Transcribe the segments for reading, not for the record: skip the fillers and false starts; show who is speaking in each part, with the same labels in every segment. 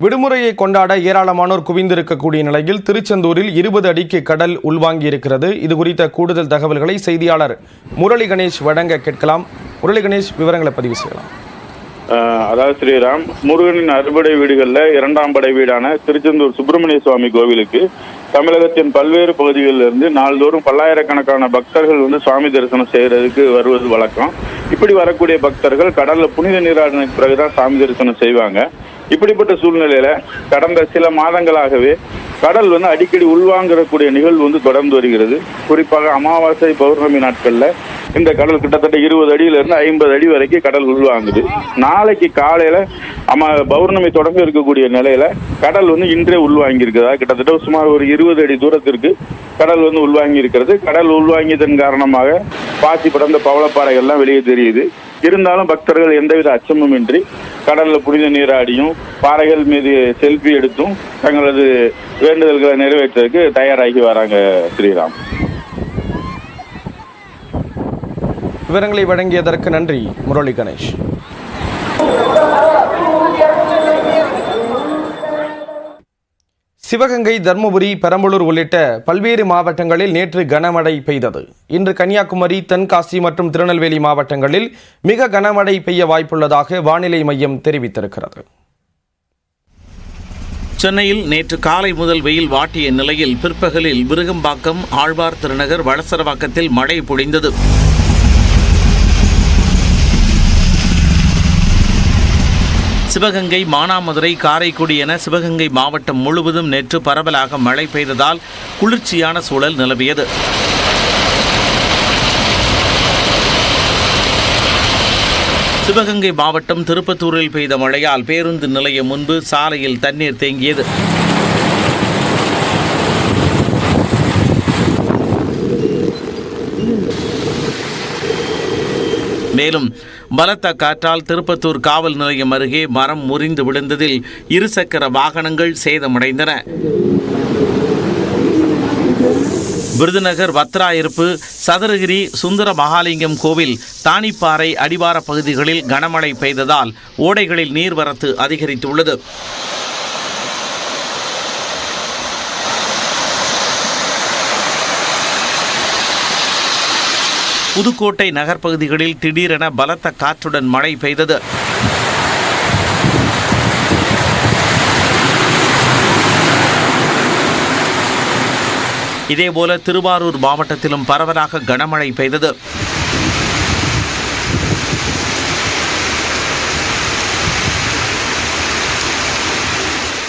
Speaker 1: விடுமுறையை கொண்டாட ஏராளமானோர் குவிந்திருக்கக்கூடிய நிலையில் திருச்செந்தூரில் 20 அடிக்கு கடல் உள்வாங்கி இருக்கிறது. இது குறித்த கூடுதல் தகவல்களை செய்தியாளர் முரளி கணேஷ் வழங்க கேட்கலாம். முரளி கணேஷ், விவரங்களை பதிவு செய்யலாம்.
Speaker 2: அதாவது ஸ்ரீராம் முருகனின் அறுபடை வீடுகளில் 2ஆம் படை வீடான திருச்செந்தூர் சுப்பிரமணிய சுவாமி கோவிலுக்கு தமிழகத்தின் பல்வேறு பகுதிகளிலிருந்து நாள்தோறும் பல்லாயிரக்கணக்கான பக்தர்கள் சுவாமி தரிசனம் செய்யறதுக்கு வருவது வழக்கம். இப்படி வரக்கூடிய பக்தர்கள் கடல்ல புனித நீராடின பிறகுதான் சாமி தரிசனம் செய்வாங்க. இப்படிப்பட்ட சூழ்நிலையில கடந்த சில மாதங்களாகவே கடல் அடிக்கடி உள்வாங்கக்கூடிய நிகழ்வு தொடர்ந்து வருகிறது. குறிப்பாக அமாவாசை பௌர்ணமி நாட்கள்ல இந்த கடல் கிட்டத்தட்ட 20 அடியிலிருந்து 50 அடி வரைக்கும் கடல் உள்வாங்குது. நாளைக்கு காலையில பௌர்ணமி தொடங்க இருக்கக்கூடிய நிலையில கடல் இன்றே உள்வாங்கி இருக்கிறதா கிட்டத்தட்ட சுமார் ஒரு 20 அடி தூரத்திற்கு கடல் உள்வாங்கி இருக்கிறது. கடல் உள்வாங்கியதன் காரணமாக பாசி படர்ந்த பவளப்பாறைகள்லாம் வெளியே தெரியுது. இருந்தாலும் பக்தர்கள் எந்தவித அச்சமும் இன்றி கடல்ல புனித நீராடியும் பாறைகள் மீது செல்ஃபி எடுத்தும் தங்களது வேண்டுதல்களை நிறைவேற்றுவதற்கு தயாராகி வராங்க. ஸ்ரீராம்,
Speaker 1: விவரங்களை வழங்கியதற்கு நன்றி முரளி கணேஷ். சிவகங்கை, தர்மபுரி, பெரம்பலூர் உள்ளிட்ட பல்வேறு மாவட்டங்களில் நேற்று கனமழை பெய்தது. இன்று கன்னியாகுமரி, தென்காசி மற்றும் திருநெல்வேலி மாவட்டங்களில் மிக கனமழை பெய்ய வாய்ப்புள்ளதாக வானிலை மையம் தெரிவித்திருக்கிறது.
Speaker 3: சென்னையில் நேற்று காலை முதல் வெயில் வாட்டிய நிலையில் பிற்பகலில் விருகம்பாக்கம், ஆழ்வார் திருநகர், வளசரவாக்கத்தில் மழை பொழிந்தது. சிவகங்கை, மானாமதுரை, காரைக்குடி என சிவகங்கை மாவட்டம் முழுவதும் நேற்று பரவலாக மழை பெய்ததால் குளிர்ச்சியான சூழல் நிலவியது. சிவகங்கை மாவட்டம் திருப்பத்தூரில் பெய்த மழையால் பேருந்து நிலையம் முன்பு சாலையில் தண்ணீர் தேங்கியது. மேலும் பலத்த காற்றால் திருப்பத்தூர் காவல் நிலையம் அருகே மரம் முறிந்து விழுந்ததில் இருசக்கர வாகனங்கள் சேதமடைந்தன. விருதுநகர், வத்ராயிருப்பு, சதுரகிரி, சுந்தர மகாலிங்கம் கோவில், தானிப்பாறை அடிவார பகுதிகளில் கனமழை பெய்ததால் ஓடைகளில் நீர்வரத்து அதிகரித்துள்ளது. புதுக்கோட்டை நகர்ப்பகுதிகளில் திடீரென பலத்த காற்றுடன் மழை பெய்தது. இதேபோல திருவாரூர் மாவட்டத்திலும் பரவலாக கனமழை பெய்தது.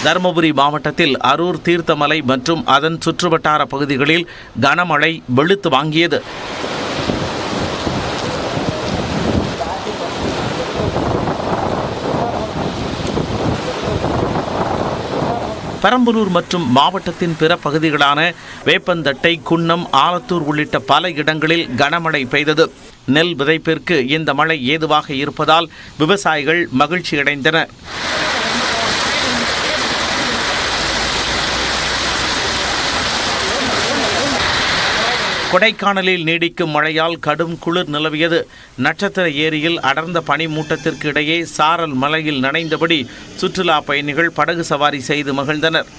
Speaker 3: தருமபுரி மாவட்டத்தில் அரூர், தீர்த்தமலை மற்றும் அதன் சுற்றுவட்டார பகுதிகளில் கனமழை வெளுத்து வாங்கியது. பெரம்பலூர் மற்றும் மாவட்டத்தின் பிற பகுதிகளான வேப்பந்தட்டை, குன்னம், ஆலத்தூர் உள்ளிட்ட பல இடங்களில் கனமழை பெய்தது. நெல் விதைப்பிற்கு இந்த மழை ஏதுவாக இருப்பதால் விவசாயிகள் மகிழ்ச்சியடைந்தனர். கொடைக்கானலில் நீடிக்கும் மழையால் கடும் குளிர் நிலவியது. நட்சத்திர ஏரியில் அடர்ந்த பனிமூட்டத்திற்கு இடையே சாரல் மலையில் நனைந்தபடி சுற்றுலா பயணிகள் படகு சவாரி செய்து மகிழ்ந்தனர்.